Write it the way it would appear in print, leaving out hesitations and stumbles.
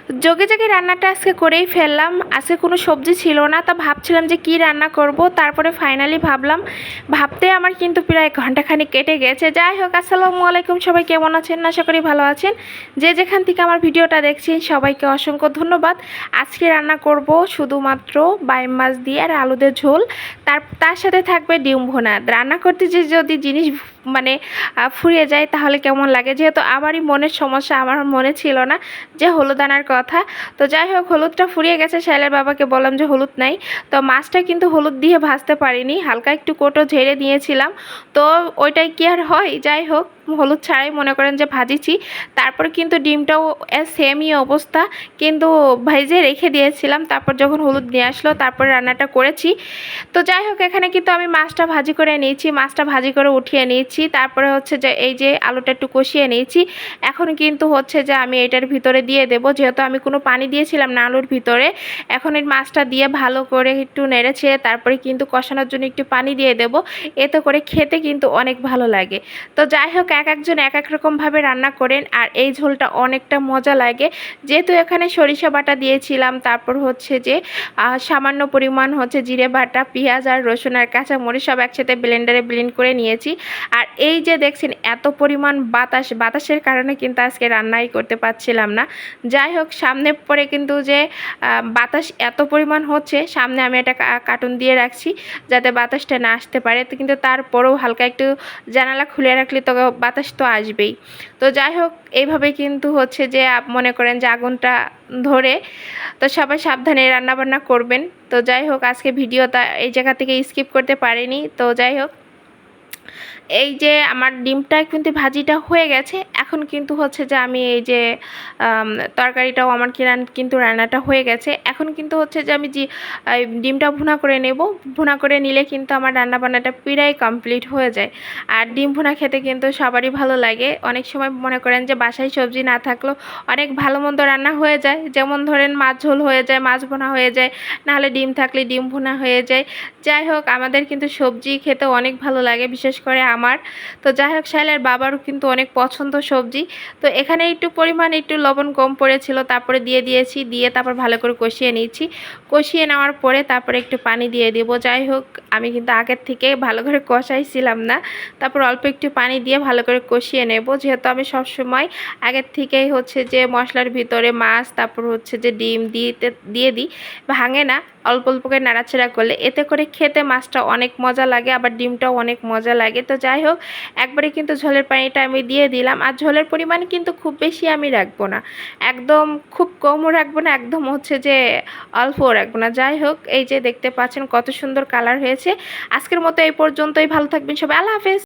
যোগে যোগে রান্নাটা আজকে করেই ফেললাম। আজকে কোনো সবজি ছিল না, তা ভাবছিলাম যে কি রান্না করব। তারপরে ফাইনালি ভাবলাম, ভাবতে আমার কিন্তু প্রায় ঘন্টাখানিক কেটে গেছে। যাই হোক, আসসালামু আলাইকুম, সবাই কেমন আছেন? আশা করি ভালো আছেন। যে যেখান থেকে আমার ভিডিওটা দেখছেন সবাইকে অসংখ্য ধন্যবাদ। আজকে রান্না করব শুধুমাত্র বাইম মাছ দিয়ে আর আলুদের ঝোল, তার সাথে থাকবে ডিম ভুনা। রান্না করতে যে যদি জিনিস মানে ফুরিয়ে যায় তাহলে কেমন লাগে, যেহেতু আমারই মনের সমস্যা, আমার মনে ছিল না যে হলুদ আনার কথা। তো যাই হোক, হলুদটা ফুরিয়ে গেছে। শাইলের বাবাকে বললাম যে হলুদ নাই, তো মাছটা কিন্তু হলুদ দিয়ে ভাজতে পারিনি, হালকা একটু কোটো ঝেড়ে দিয়েছিলাম। তো ওইটাই কি আর হয়। যাই হোক, হলুদ ছাড়াই মনে করেন যে ভাজিছি। তারপর কিন্তু ডিমটাও সেমই অবস্থা, কিন্তু ভেজে রেখে দিয়েছিলাম। তারপর যখন হলুদ নিয়ে আসলো তারপর রান্নাটা করেছি। তো যাই হোক, এখানে কিন্তু আমি মাছটা ভাজি করে নিয়েছি, মাছটা ভাজি করে উঠিয়ে নিয়েছি। তারপরে হচ্ছে যে এই যে আলুটা একটু কষিয়ে নিয়েছি। এখন কিন্তু হচ্ছে যে আমি এটার ভিতরে দিয়ে দেব, যেহেতু আমি কোনো পানি দিয়েছিলাম না আলুর ভিতরে। এখন এই মাছটা দিয়ে ভালো করে একটু নেড়ে ছেড়ে তারপরে কিন্তু কষানোর জন্য একটু পানি দিয়ে দেব। এতে করে খেতে কিন্তু অনেক ভালো লাগে। তো যাই হোক, এক একজন এক এক রকমভাবে রান্না করেন, আর এই ঝোলটা অনেকটা মজা লাগে। যেহেতু এখানে সরিষা বাটা দিয়েছিলাম, তারপর হচ্ছে যে সামান্য পরিমাণ হচ্ছে জিরে বাটা, পেঁয়াজ আর রসুন আর কাঁচামরিচ সব একসাথে ব্লেন্ডারে ব্লেন্ড করে নিয়েছি। আর এই যে দেখছেন এত পরিমাণ বাতাসের কারণে কিন্তু আজকে রান্নাই করতে পারছিলাম না। যাই হোক, সামনে পরে কিন্তু যে বাতাস এত পরিমাণ হচ্ছে, সামনে আমি একটা কার্টুন দিয়ে রাখছি যাতে বাতাসটা না আসতে পারে। তো কিন্তু তারপরেও হালকা একটু জানালা খুলে রাখলে তো বাতাস তো আসবেই। তো যাই হোক, এইভাবে কিন্তু হচ্ছে যে মনে করেন যে আগুনটা ধরে। তো সবাই সাবধানে রান্নাবান্না করবেন। তো যাই হোক, আজকে ভিডিওটা এই জায়গা থেকে স্কিপ করতে পারিনি। তো যাই হোক, এই যে আমার ডিমটা কিন্তু ভাজিটা হয়ে গেছে। এখন কিন্তু হচ্ছে যে আমি এই যে তরকারিটাও আমার কিন্তু রান্নাটা হয়ে গেছে। এখন কিন্তু হচ্ছে যে আমি যে ডিমটা ভুনা করে নেব। ভুনা করে নিলে কিন্তু আমার রান্নাবান্নাটা প্রায় কমপ্লিট হয়ে যায়। আর ডিম ভুনা খেতে কিন্তু সবারই ভালো লাগে। অনেক সময় মনে করেন যে বাসায় সবজি না থাকলেও অনেক ভালো মন্দ রান্না হয়ে যায়। যেমন ধরেন মাছ ঝোল হয়ে যায়, মাছ ভুনা হয়ে যায়, নাহলে ডিম থাকলে ডিম ভুনা হয়ে যায়। যাই হোক, আমাদের কিন্তু সবজি খেতে অনেক ভালো লাগে, বিশেষ করে আমার। তো যাই হোক, শাইলের বাবারও কিন্তু অনেক পছন্দ সবজি। তো এখানে একটু পরিমাণ একটু লবণ কম পড়েছিল, তারপরে দিয়ে দিয়েছি, দিয়ে তারপর ভালো করে কষিয়ে নিয়েছি। কষিয়ে নেওয়ার পরে তারপরে একটু পানি দিয়ে দেব। যাই হোক, আমি কিন্তু আগের থেকে ভালো করে কষাইছিলাম না, তারপর অল্প একটু পানি দিয়ে ভালো করে কষিয়ে নেব। যেহেতু আমি সবসময় আগের থেকেই হচ্ছে যে মশলার ভিতরে মাছ, তারপর হচ্ছে যে ডিম দিয়ে দিই, ভাঙে না। অল্প অল্প করে নাড়াচাড়া করলে এতে করে খেতে মাছটা অনেক মজা লাগে, আবার ডিমটাও অনেক মজা লাগে। তো যাই হোক, একবারে কিন্তু ঝোলের পানিটা আমি দিয়ে দিলাম। আর ঝোলের পরিমাণ কিন্তু খুব বেশি আমি রাখবো না, একদম খুব কমও রাখবো না, একদম হচ্ছে যে অল্পও রাখবো না। যাই হোক, এই যে দেখতে পাচ্ছেন কত সুন্দর কালার হয়েছে। আজকের মতো এই পর্যন্তই। ভালো থাকবেন সবাই, আল্লাহ হাফেজ।